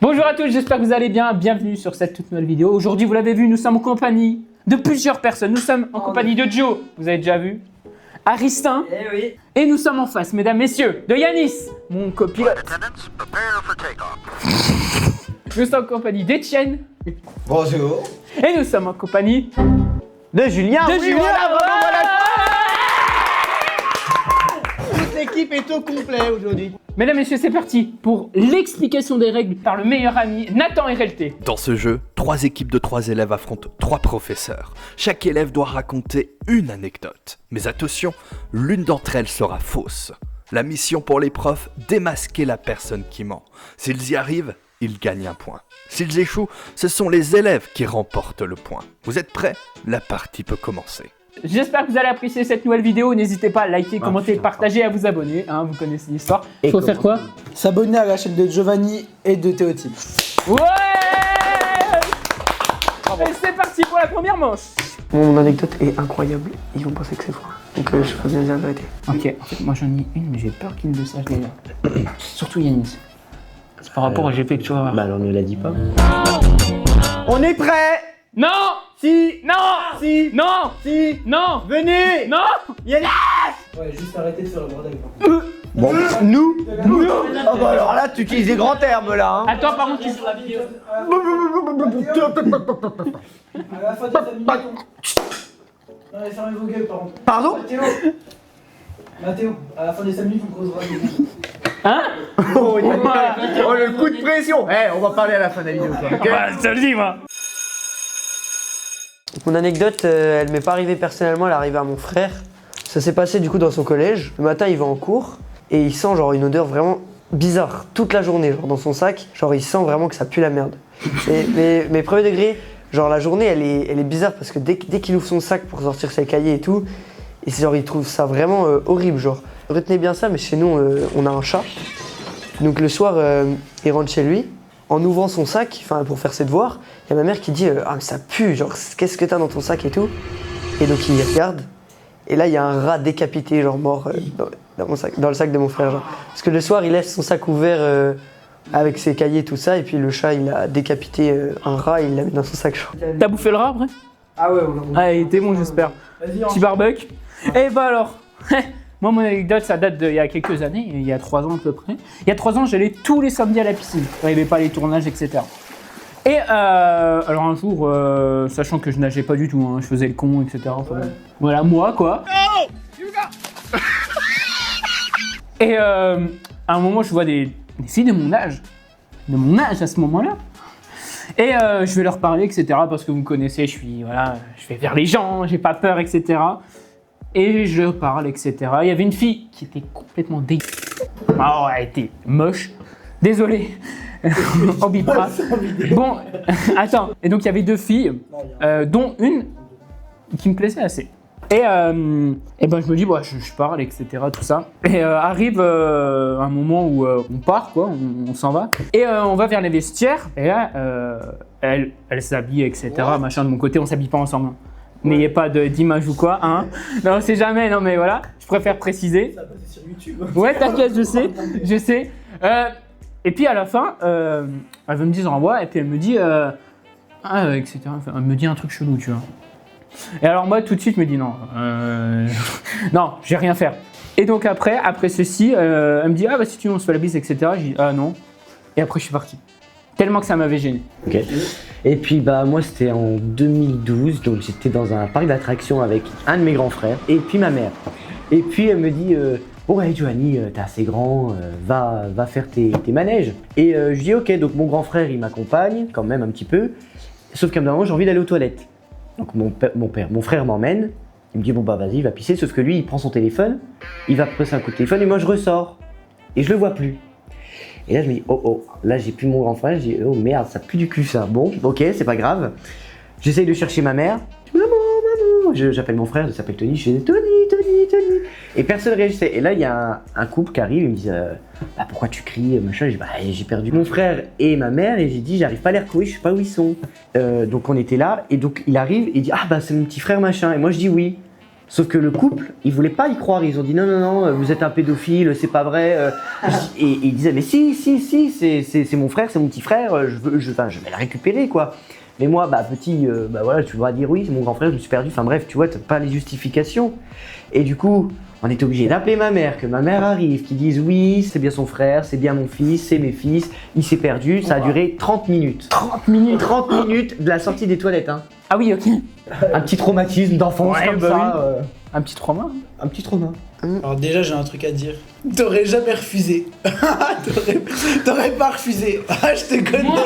Bonjour à tous, j'espère que vous allez bien. Bienvenue sur cette toute nouvelle vidéo. Aujourd'hui, vous l'avez vu, nous sommes en compagnie de plusieurs personnes. Nous sommes en compagnie de Joe, vous avez déjà vu, Aristin, oui. et nous sommes en face, mesdames, messieurs, de Yanis, mon copilote. Nous sommes en compagnie d'Etienne. Bonjour. Et nous sommes en compagnie De Julien. de Oui, Julien. voilà, Voilà. Toute l'équipe est au complet aujourd'hui. Mesdames, messieurs, c'est parti pour l'explication des règles par le meilleur ami Nathan RLT. Dans ce jeu, 3 équipes de 3 élèves affrontent 3 professeurs. Chaque élève doit raconter une anecdote. Mais attention, l'une d'entre elles sera fausse. La mission pour les profs, démasquer la personne qui ment. S'ils y arrivent, ils gagnent un point. S'ils échouent, ce sont les élèves qui remportent le point. Vous êtes prêts? La partie peut commencer. J'espère que vous allez apprécier cette nouvelle vidéo. N'hésitez pas à liker, commenter, partager, à vous abonner. Hein, vous connaissez l'histoire. Il faut faire quoi? S'abonner à la chaîne de Giovanni et de Théotype. Ouais! Et c'est parti pour la première manche. Mon anecdote est incroyable, ils vont penser que c'est faux. Donc je peux bien dire la vérité. Ok, en fait, moi j'en ai une, mais j'ai peur qu'ils ne le sachent déjà. Surtout Yanis. C'est par rapport à GP que tu vas voir. Bah alors ne la dis pas. On est prêt. Non! Si. Non! Si. Non! Si. Non! Venez. Non! Yannick. Ouais, juste arrêtez de faire le bordel. Bon, nous. Ah bah alors là, tu utilises des grands termes là. Hein. Attends, par contre, tu... À la fin des minutes, on... Non, fermez vos gueules, par contre. Pardon. Mathéo, à la fin des 5 minutes, on causera des... Hein? Oh, le coup de pression. On va parler à la fin de la vidéo. Quoi. Ok. Bah, je te le dis, moi. Mon anecdote, elle m'est pas arrivée personnellement, elle est arrivée à mon frère. Ça s'est passé du coup dans son collège. Le matin, il va en cours et il sent genre une odeur vraiment bizarre toute la journée, genre dans son sac. Genre il sent vraiment que ça pue la merde. Mais premier degré, genre la journée, elle est bizarre parce que dès qu'il ouvre son sac pour sortir ses cahiers et tout, et c'est genre il trouve ça vraiment horrible, genre. Retenez bien ça, mais chez nous, on a un chat. Donc le soir, il rentre chez lui. En ouvrant son sac, enfin pour faire ses devoirs, il y a ma mère qui dit ah mais ça pue, genre qu'est-ce que t'as dans ton sac et tout. Et donc il regarde, et là il y a un rat décapité, genre mort dans le sac de mon frère. Genre. Parce que le soir il laisse son sac ouvert avec ses cahiers tout ça, et puis le chat il a décapité un rat et il l'a mis dans son sac. Genre. T'as bouffé le rat après? Ah ouais, on Ah, il était bon, j'espère. Petit barbecue. Et bah alors, moi mon anecdote ça date d'il y a quelques années, il y a 3 ans à peu près. Il y a 3 ans j'allais tous les samedis à la piscine, il n'y avait pas les tournages etc. Et alors un jour, sachant que je nageais pas du tout, hein, je faisais le con etc. Enfin, voilà moi quoi. Et à un moment je vois des filles de mon âge à ce moment-là. Et je vais leur parler etc. parce que vous me connaissez, je vais vers les gens, j'ai pas peur etc. Et je parle, etc. Il y avait une fille qui était complètement Oh, elle était moche. Désolé. On bipera. Bon, attends. Et donc, il y avait 2 filles, dont une qui me plaisait assez. Et ben, je me dis, bah, je parle, etc. Tout ça. Et arrive un moment où on part, quoi. On s'en va. Et on va vers les vestiaires. Et là, elle s'habille, etc. Machin, de mon côté, on s'habille pas ensemble. N'ayez pas d'image ou quoi, hein. Non, on sait jamais, non mais voilà, je préfère préciser. Ça passe sur YouTube. Ouais, t'inquiète, je sais. Et puis à la fin, elle veut me dire au revoir, et puis elle me dit, etc. Elle me dit un truc chelou, tu vois. Et alors moi, tout de suite, je me dis non, non, je vais rien faire. Et donc après ceci, elle me dit, ah bah si tu veux, on se fait la bise, etc. Je dis, ah non. Et après, je suis parti. Tellement que ça m'avait gêné. Ok. Et puis bah moi c'était en 2012, donc j'étais dans un parc d'attractions avec un de mes grands frères et puis ma mère. Et puis elle me dit ouais Giovanni, t'es assez grand, va faire tes manèges. Et je dis ok, donc mon grand frère il m'accompagne quand même un petit peu, sauf qu'à un moment j'ai envie d'aller aux toilettes. Donc mon frère m'emmène, il me dit bon bah vas-y il va pisser, sauf que lui il prend son téléphone, il va presser un coup de téléphone et moi je ressors et je le vois plus. Et là je me dis oh, là j'ai plus mon grand frère, je dis oh merde ça pue du cul ça. Bon ok c'est pas grave. J'essaye de chercher ma mère. Maman. J'appelle mon frère, il s'appelle Tony, je dis Tony. Et personne réagissait. Et là il y a un couple qui arrive, ils me disent bah, pourquoi tu cries machin. Je dis bah j'ai perdu mon frère et ma mère et j'ai dit j'arrive pas à les retrouver, je sais pas où ils sont. Donc on était là et donc il arrive et il dit ah bah c'est mon petit frère machin. Et moi je dis oui. Sauf que le couple, ils voulaient pas y croire. Ils ont dit non, vous êtes un pédophile, c'est pas vrai. Et ils disaient mais si, c'est mon frère, c'est mon petit frère. Je vais le récupérer quoi. Mais moi, petit, voilà, tu vas dire oui, c'est mon grand frère, je me suis perdu. Enfin bref, tu vois, t'as pas les justifications. Et du coup, on était obligé d'appeler ma mère, que ma mère arrive, qui dise oui, c'est bien son frère, c'est bien mon fils, c'est mes fils. Il s'est perdu. Ça a duré 30 minutes. 30 minutes. 30 minutes de la sortie des toilettes. Hein. Ah oui, ok. Un petit traumatisme d'enfance Ouais, comme bah ça. Un petit trauma. Un petit trauma. Alors déjà j'ai un truc à dire. T'aurais jamais refusé. T'aurais pas refusé. Ah je te connais. Moi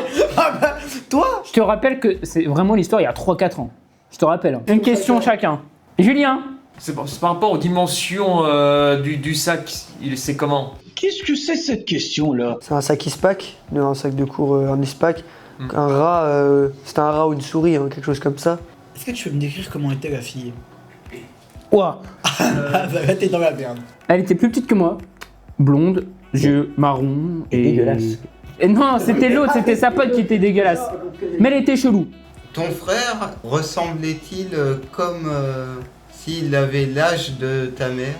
Toi. Je te rappelle que c'est vraiment l'histoire il y a 3-4 ans. Je te rappelle. Une question chacun. Julien. C'est par rapport aux dimensions du sac, c'est comment? Qu'est-ce que c'est cette question-là? C'est un sac ISPAC, un sac de cours en ISPAC. Un rat, c'était un rat ou une souris, hein, quelque chose comme ça. Est-ce que tu peux me décrire comment était la fille? Ouah. T'es dans la merde. Elle était plus petite que moi. Blonde, yeux marron Et dégueulasse. Et non, c'était l'autre, c'était sa pote qui était dégueulasse. Mais elle était chelou. Ton frère ressemblait-il comme s'il avait l'âge de ta mère?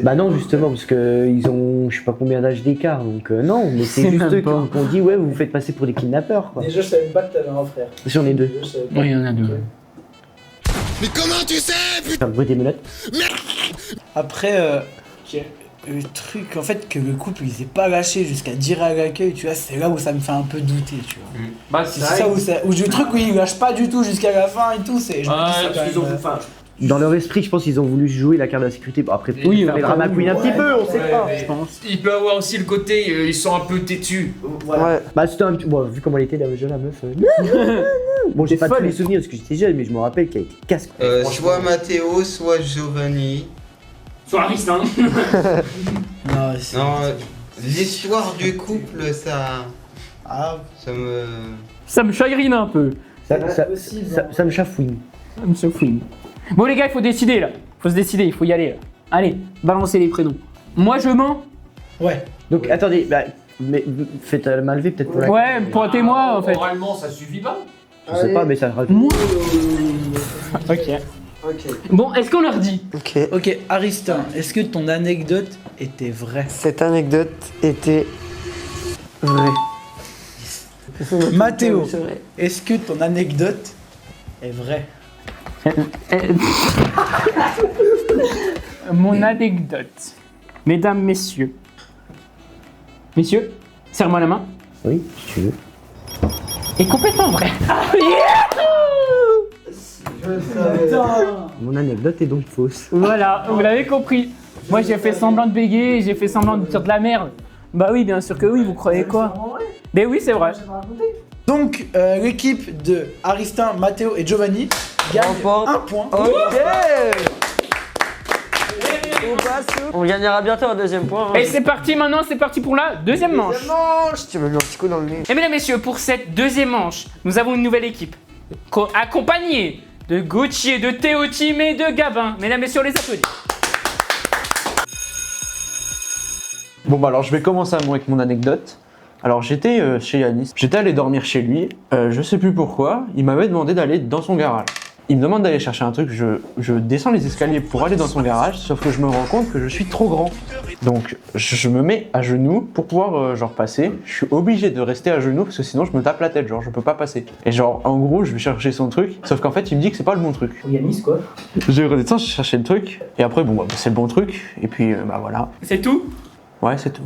Bah non justement parce que ils ont je sais pas combien d'âge d'écart donc non mais c'est C'est juste même eux pas. qu'on dit ouais vous vous faites passer pour des kidnappeurs quoi. Déjà je savais pas que t'avais un frère. J'en ai deux. Oui, il y en a deux. Mais comment tu sais? Faire le bruit des menottes. Après le truc en fait que le couple il s'est pas lâché jusqu'à dire à l'accueil, tu vois, c'est là où ça me fait un peu douter, tu vois. Bah C'est ça où le truc où il lâche pas du tout jusqu'à la fin et tout, c'est. Je me dis ça quand même, Dans leur esprit je pense qu'ils ont voulu jouer la carte de la sécurité. Bon, après Oui, faire les drama queen un petit peu on sait pas. Je pense. Il peut avoir aussi le côté, ils sont un peu têtus. Ouais. Bah c'était un petit bon vu comment elle était la meuf. Bon j'ai T'es pas tous folle. les souvenirs parce que j'étais jeune mais je me rappelle qu'elle était casse. Soit Matteo, soit Giovanni. Sur Aristin. Non, Non, l'histoire du couple, ça me... Ça me chagrine un peu. Ça me chafouine. Ça me chafouine. Bon les gars, il faut décider là. Faut se décider, il faut y aller là. Allez, balancez les prénoms. Moi je mens. Ouais. Donc attendez mais faites la main levée peut-être pour la. Ouais, pointez-moi en fait. Oralement, ça suffit pas. Je sais pas mais ça rajoute. Moi. Ok. Bon, est-ce qu'on leur dit? Ok. Ok, Aristin, est-ce que ton anecdote était vraie? Cette anecdote était vraie. Mathéo, C'est vrai. est-ce que ton anecdote est vraie? Mon anecdote. Mesdames, messieurs. Messieurs, serre-moi la main. Oui si tu veux. Est complètement vrai. Mon anecdote est donc fausse. Voilà, vous l'avez compris. Moi j'ai fait semblant de bégayer, j'ai fait semblant de dire de la merde. Bah oui, bien sûr que oui, vous croyez quoi? Mais oui, c'est vrai. Donc, l'équipe de Aristin, Mathéo et Giovanni gagne Remporte. un point. Ok. On gagnera bientôt un deuxième point. Et c'est parti maintenant, c'est parti pour la deuxième manche. Tu m'as mis un petit coup dans le nez. Et mesdames, messieurs, pour cette deuxième manche, nous avons une nouvelle équipe. Accompagnée de Gauthier, de Théotime et de Gabin. Mesdames, messieurs, on les applaudit. Bon bah alors je vais commencer avec mon anecdote. Alors j'étais chez Yanis, j'étais allé dormir chez lui, je sais plus pourquoi, il m'avait demandé d'aller dans son garage. Il me demande d'aller chercher un truc, je descends les escaliers pour aller dans son garage, sauf que je me rends compte que je suis trop grand. Donc je me mets à genoux pour pouvoir genre passer, je suis obligé de rester à genoux parce que sinon je me tape la tête, genre je peux pas passer. Et genre en gros je vais chercher son truc, sauf qu'en fait il me dit que c'est pas le bon truc. Yanis quoi. Je redescends, je cherchais le truc, et après bon bah, c'est le bon truc, et puis bah voilà. C'est tout? Ouais c'est tout.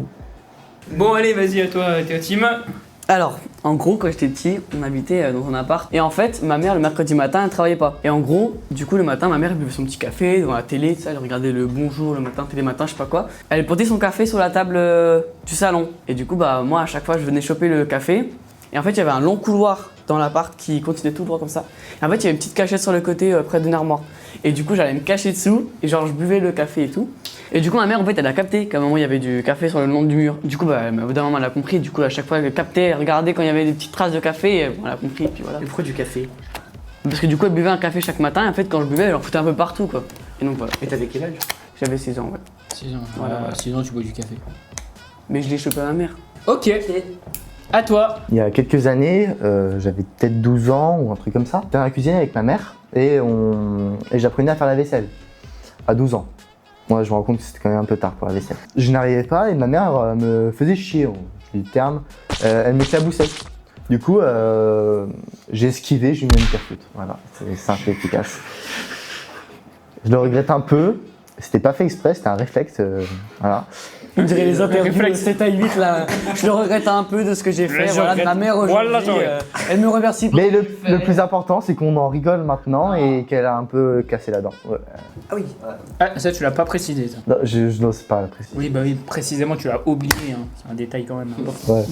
Bon, allez, vas-y, à toi, Théotime. Alors, en gros, quand j'étais petit, on habitait dans un appart. Et en fait, ma mère, le mercredi matin, elle travaillait pas. Et en gros, du coup, le matin, ma mère, elle buvait son petit café devant la télé, tu sais, elle regardait le Bonjour le matin, Télé Matin, je sais pas quoi. Elle portait son café sur la table du salon. Et du coup, bah, moi, à chaque fois, je venais choper le café. Et en fait, il y avait un long couloir dans l'appart qui continuait tout droit comme ça. Et en fait, il y avait une petite cachette sur le côté près d'une armoire. Et du coup, j'allais me cacher dessous et genre, je buvais le café et tout. Et du coup, ma mère, en fait, elle a capté qu'à un moment, il y avait du café sur le long du mur. Du coup, bah, au bout d'un moment, elle a compris. Du coup, à chaque fois, elle captait, elle regardait quand il y avait des petites traces de café. Et, bon, elle a compris, et puis voilà. Et pourquoi du café? Parce que du coup, elle buvait un café chaque matin. Et en fait, quand je buvais, elle en foutait un peu partout, quoi. Et donc, voilà. Et t'avais quel âge? J'avais 6 ans, ouais. 6 ans. Voilà. 6 ans, tu bois du café. Mais je l'ai chopé à ma mère. Ok. À toi. Il y a quelques années, j'avais peut-être 12 ans ou un truc comme ça. J'étais dans la cuisine avec ma mère et j'apprenais à faire la vaisselle. à 12 ans. Moi, je me rends compte que c'était quand même un peu tard pour la vaisselle. Je n'arrivais pas et ma mère me faisait chier, je dis le terme. Elle m'éclaboussait. Du coup, j'ai esquivé, je lui ai mis une percute. Voilà, c'est simple et efficace. Je le regrette un peu. C'était pas fait exprès, c'était un réflexe. Voilà. On dirait les interviews 7 à 8 là. Je le regrette un peu de ce que j'ai fait. Voilà, de ma mère aujourd'hui. Elle me remercie pour. Mais le plus important, c'est qu'on en rigole maintenant et qu'elle a un peu cassé la dent. Ouais. Ah oui. Ah, ça, tu l'as pas précisé, ça. Non, je n'ose pas la préciser. Oui, bah oui, précisément, tu l'as oublié. Hein. C'est un détail quand même important. Ouais.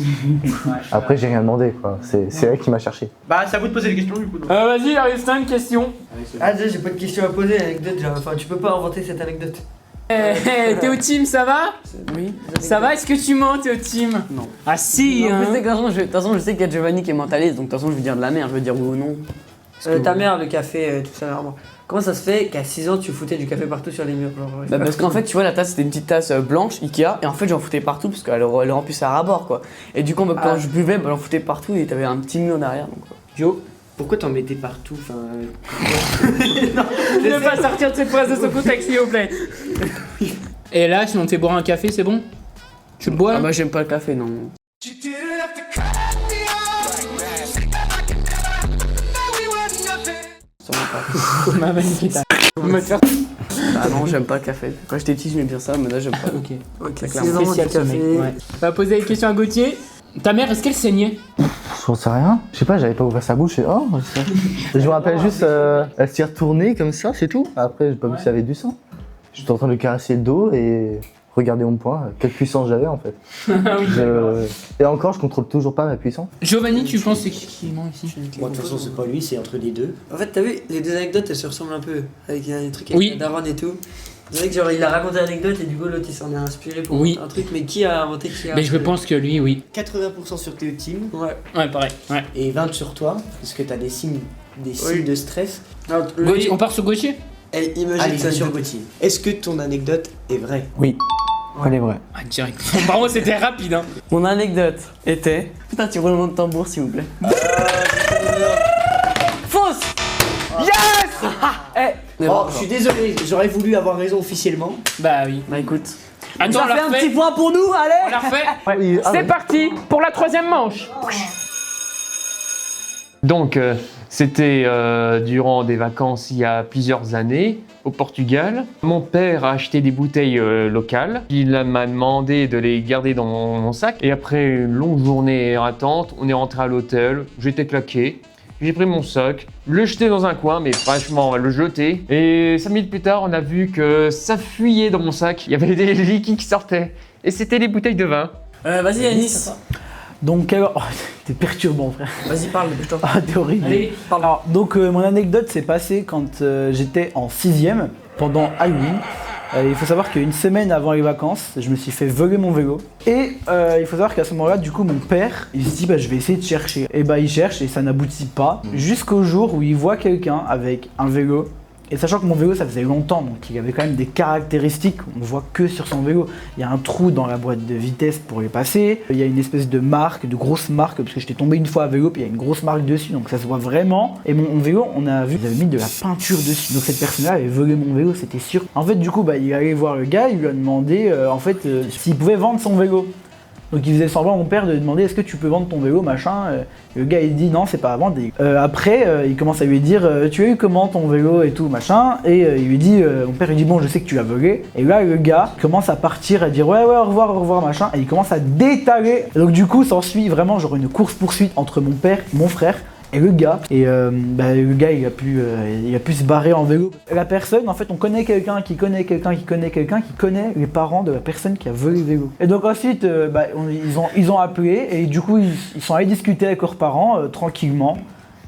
Après, j'ai rien demandé, quoi. C'est elle qui m'a cherché. Bah, c'est à vous de poser des questions du coup. Vas-y, Aristin, une question. Ah, déjà, j'ai pas de question à poser, l'anecdote. Enfin, tu peux pas inventer cette anecdote. Théo Team, ça va? Oui. Ça va? Est-ce que tu mens, Théo Team? Non. Ah si, Non, hein. de toute façon, je sais qu'il y a Giovanni qui est mentaliste, donc de toute façon, je vais dire de la merde, je vais dire oui ou non. Ta mère, le café, tout ça, vraiment. Comment ça se fait qu'à 6 ans, tu foutais du café partout sur les murs genre, Bah parce qu'en fait, tu vois, la tasse, c'était une petite tasse blanche Ikea, et en fait, j'en foutais partout parce qu'elle remplissait à ras-bord, quoi. Et du coup, quand je buvais, j'en foutais partout et t'avais un petit mur derrière. Donc, Jo, pourquoi t'en mettais partout enfin, ne pas sortir de cette phrase de son contexte, s'il vous plaît. Et là, si on te fait boire un café, c'est bon? Tu le bois? Ah bah, j'aime pas le café, non. Ça va pas. Ma magnifique. Ah non, j'aime pas le café. Quand j'étais petit, j'aimais bien ça, mais là, j'aime pas. Ok, c'est clairement. clairement Spécial, du ce café. mec. Ouais. On va poser des questions à Gauthier. Ta mère, est-ce qu'elle saignait? J'en sais rien. Je sais pas, j'avais pas ouvert sa bouche et oh, je me rappelle juste, elle s'y retournée comme ça, c'est tout. Après, j'ai pas vu que ça avait du sang. J'étais en train de lui caresser le dos et regarder mon poing. Quelle puissance j'avais en fait. Et encore, je contrôle toujours pas ma puissance. Giovanni, tu penses c'est qui ment ici? Moi, de toute façon, c'est pas lui, c'est entre les deux. En fait, t'as vu, les deux anecdotes, elles se ressemblent un peu. Avec un truc avec Oui. la daronne et tout. C'est vrai que genre, il a raconté l'anecdote et du coup, l'autre, il s'en est inspiré pour un truc. Mais qui a inventé Mais je pense que lui, oui. 80% sur Théo Team. Ouais. Ouais, pareil. Ouais. Et 20 sur toi, parce que t'as des signes de stress. Alors, Gauthier, on part sur Gauthier? Imagine Allez, ça sur sur Gauthier. Est-ce que ton anecdote est vraie? Oui. Elle est vraie. Ah, direct. Par contre, c'était rapide, hein. Mon anecdote était. Putain, tu roulement de tambour, s'il vous plaît. Fausse! Yes! Oh, je suis désolé, j'aurais voulu avoir raison officiellement. Bah oui. Bah écoute. Attends, ça on la fait un refait. petit point pour nous, allez! On la refait. Oui, ah C'est oui. parti pour la troisième manche. Donc, c'était durant des vacances il y a plusieurs années au Portugal. Mon père a acheté des bouteilles locales. Il m'a demandé de les garder dans mon sac. Et après une longue journée éreintante, on est rentré à l'hôtel. J'étais claqué. J'ai pris mon sac, le jeté dans un coin, mais franchement, le jeter. Et 5 minutes plus tard, on a vu que ça fuyait dans mon sac. Il y avait des liquides qui sortaient. Et c'était des bouteilles de vin. Vas-y, Yanis. Donc, alors, t'es perturbant, frère. Vas-y, parle, dépêche-toi. Ah, t'es horrible. Allez, parle. Alors, donc, mon anecdote s'est passée quand j'étais en 6ème, pendant Halloween. Il faut savoir qu'une semaine avant les vacances, je me suis fait voler mon vélo. Et il faut savoir qu'à ce moment-là, du coup, mon père, il se dit, bah, je vais essayer de chercher. Et bah, il cherche et ça n'aboutit pas. Jusqu'au jour où il voit quelqu'un avec un vélo. Et sachant que mon vélo, ça faisait longtemps, donc il avait quand même des caractéristiques, on ne voit que sur son vélo. Il y a un trou dans la boîte de vitesse pour les passer, il y a une espèce de marque, de grosse marque, parce que j'étais tombé une fois à vélo, puis il y a une grosse marque dessus, donc ça se voit vraiment. Et mon vélo, on a vu, ils avaient mis de la peinture dessus, donc cette personne-là avait volé mon vélo, c'était sûr. En fait, du coup, bah, il est allé voir le gars, il lui a demandé, s'il pouvait vendre son vélo. Donc il faisait semblant à mon père de demander est-ce que tu peux vendre ton vélo, machin. Le gars il dit non, c'est pas à vendre. Après il commence à lui dire tu as eu comment ton vélo et tout, machin. Et il lui dit, mon père lui dit bon, je sais que tu l'as volé. Et là le gars commence à partir, à dire ouais au revoir, machin. Et il commence à détaler. Et donc du coup s'ensuit vraiment genre une course poursuite entre mon père, mon frère et le gars. Et le gars il a pu se barrer en vélo. La personne, en fait, on connaît quelqu'un qui connaît quelqu'un qui connaît quelqu'un qui connaît les parents de la personne qui a volé le vélo. Et donc ensuite, ils ont appelé et du coup ils sont allés discuter avec leurs parents tranquillement.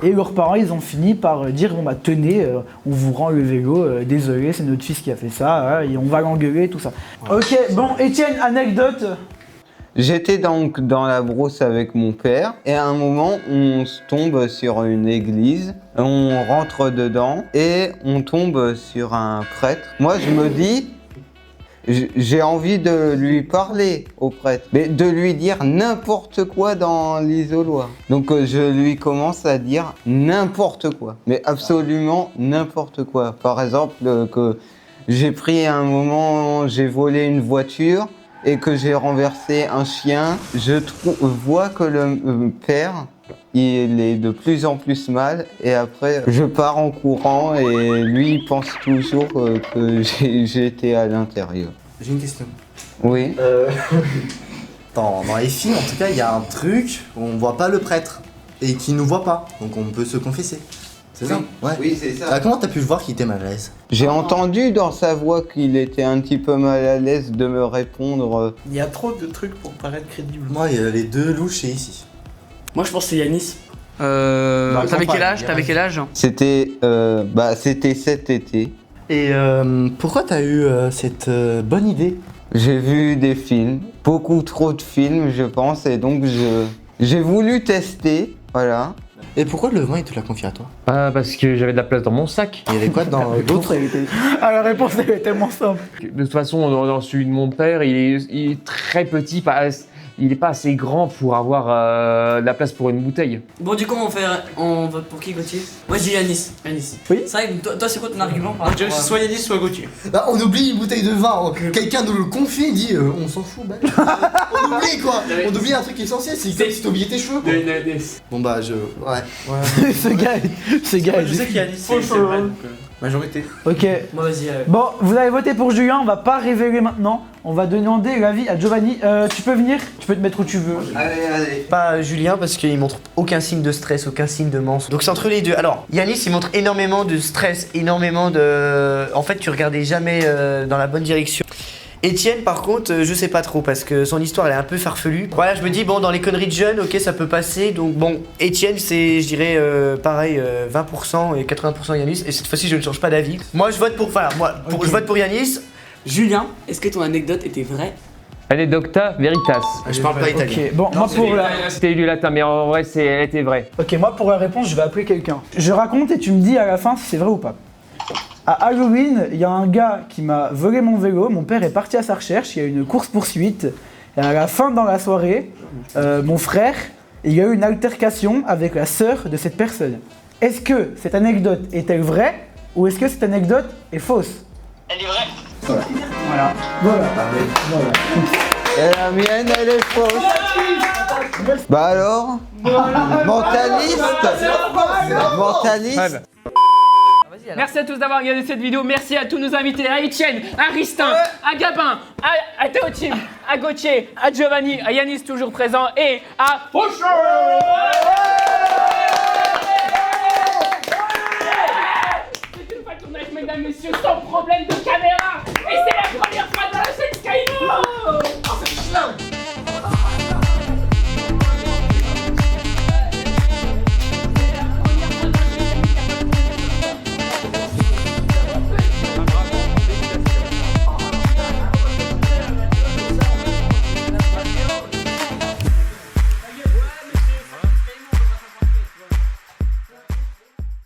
Et leurs parents, ils ont fini par dire bon bah tenez, on vous rend le vélo, désolé, c'est notre fils qui a fait ça, et on va l'engueuler, tout ça. Ok, bon, Étienne, anecdote. J'étais donc dans la brousse avec mon père et à un moment on se tombe sur une église, on rentre dedans et on tombe sur un prêtre. Moi je me dis, j'ai envie de lui parler au prêtre, mais de lui dire n'importe quoi dans l'isoloir. Donc je lui commence à dire n'importe quoi, mais absolument n'importe quoi. Par exemple que j'ai pris un moment, j'ai volé une voiture et que j'ai renversé un chien. Je vois que le père, il est de plus en plus mal et après je pars en courant et lui il pense toujours que j'étais à l'intérieur. J'ai une question. Oui. Dans les films, en tout cas, il y a un truc où on voit pas le prêtre et qui nous voit pas, donc on peut se confesser. C'est ça? Ouais. Oui, c'est ça. Comment t'as pu le voir qu'il était mal à l'aise? J'ai entendu dans sa voix qu'il était un petit peu mal à l'aise de me répondre. Il y a trop de trucs pour paraître crédible. Moi, il y a les deux louches ici. Moi je pense que c'est Yanis. T'avais quel âge? C'était cet été. Et pourquoi t'as eu cette bonne idée? J'ai vu des films, beaucoup trop de films je pense, et donc j'ai voulu tester, voilà. Et pourquoi le vin il te l'a confié à toi? Ah, parce que j'avais de la place dans mon sac. Il y avait quoi dans l'autre? La réponse elle est tellement simple. De toute façon, dans celui de mon père, il est très petit, il est pas assez grand pour avoir de la place pour une bouteille. Bon, du coup, on vote pour qui, Gauthier? Moi, je dis Yanis. Oui. C'est vrai que toi, c'est quoi ton argument par Moi, je dirais que rapport ce soit Yanis, soit Gauthier. Bah, on oublie une bouteille de vin, quelqu'un nous le confie, il dit on s'en fout, bah. On oublie quoi. On oublie un truc essentiel, c'est comme si t'oubliais tes cheveux quoi. Bon bah ouais. Ce gars, Je sais qu'il y a Yanis, c'est vrai, donc majorité. Ok. Bon, vas-y. Bon, vous avez voté pour Julien, on va pas révéler maintenant. On va demander l'avis à Giovanni. Tu peux venir, tu peux te mettre où tu veux. Allez. Pas Julien parce qu'il montre aucun signe de stress, aucun signe de mensonge. Donc c'est entre les deux. Alors, Yanis il montre énormément de stress, énormément de... En fait, tu regardais jamais dans la bonne direction. Étienne par contre, je sais pas trop parce que son histoire elle est un peu farfelue. Voilà, je me dis bon dans les conneries de jeunes, ok ça peut passer. Donc bon, Étienne c'est je dirais pareil 20% et 80% Yanis. Et cette fois-ci je ne change pas d'avis. Moi je vote pour, je vote pour Yanis. Julien, est-ce que ton anecdote était vraie? Anecdota veritas. Je parle pas italien. Ok, bon, moi pour la... C'était du latin, mais en vrai, elle était vraie. Ok, moi pour la réponse, je vais appeler quelqu'un. Je raconte et tu me dis à la fin si c'est vrai ou pas. À Halloween, il y a un gars qui m'a volé mon vélo, mon père est parti à sa recherche, il y a eu une course-poursuite. Et à la fin, dans la soirée, mon frère, il y a eu une altercation avec la sœur de cette personne. Est-ce que cette anecdote est-elle vraie ou est-ce que cette anecdote est fausse? Elle est vraie. Voilà. Et la mienne, elle est fausse. Bah alors, mentaliste. Merci à tous d'avoir regardé cette vidéo. Merci à tous nos invités, à Etienne, à Ristin, à Gabin, à Théotime, à Gauthier, à Giovanni, à Yanis toujours présent et à...